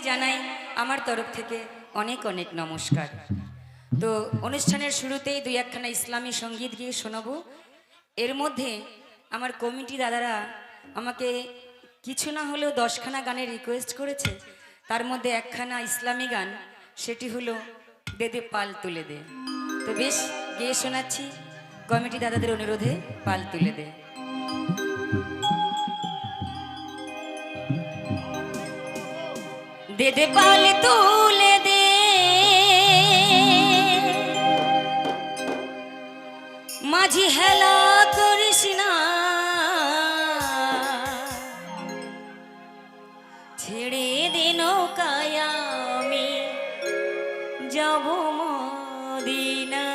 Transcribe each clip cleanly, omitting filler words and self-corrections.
জানাই আমার তরফ থেকে অনেক অনেক নমস্কার। তো অনুষ্ঠানের শুরুতেই দুই একখানা ইসলামী সঙ্গীত গিয়ে শোনাবো। এর মধ্যে আমার কমিটি দাদারা আমাকে কিছু না হলেও 10খানা গানের রিকোয়েস্ট করেছে। তার মধ্যে একখানা ইসলামী গান, সেটি হলো দে দে পাল তুলে দে। তো বেশ গিয়ে শোনাচ্ছি কমিটি দাদাদের অনুরোধে, পাল তুলে দে। দে দে পাল তুলে দে, মাঝি হেলা করিস না, ছেড়ে দে নৌকায় আমি যাব মদিনা।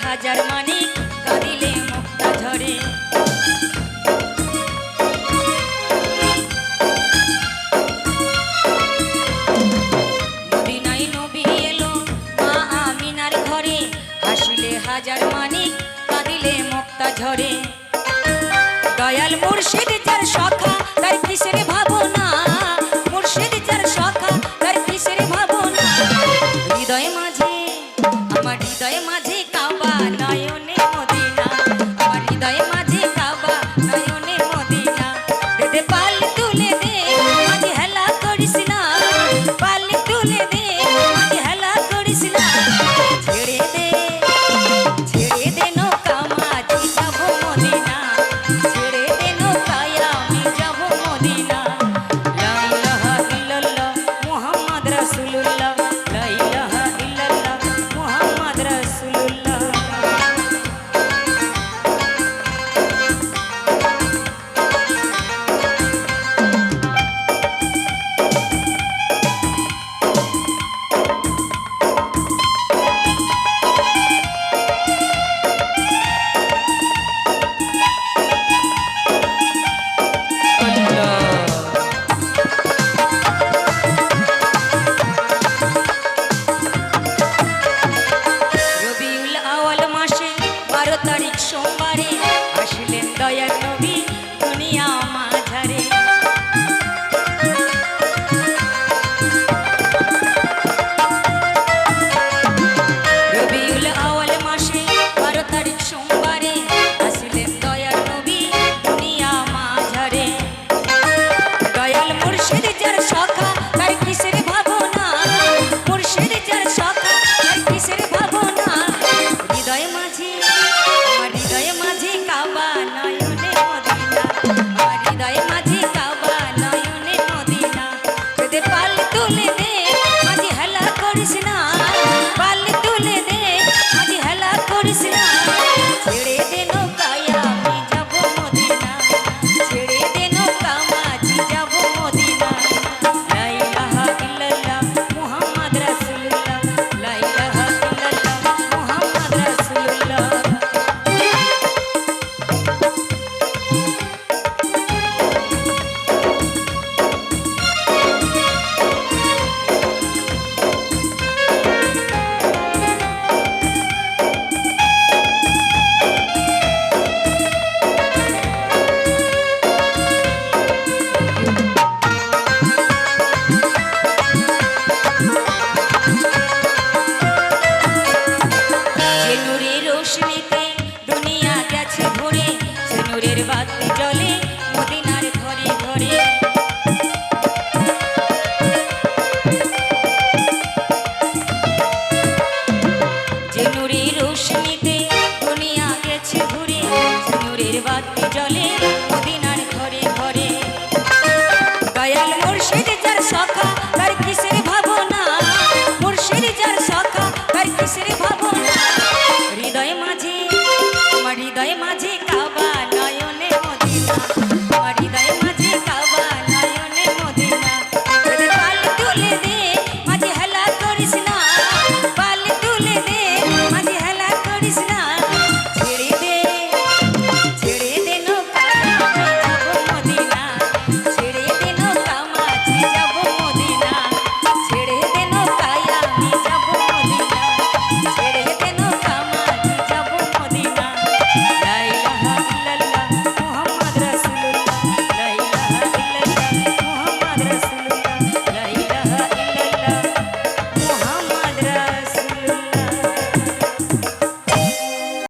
হাজার মানিক কাঁদিলে মুক্তা ঝরে, মদিনায় নবী এলো মা আমিনার ঘরে, হাসিলে হাজার মানিক কাঁদিলে মুক্তা ঝরে। দয়াল মুর্শিদ যার সখা তার কিসের ভাব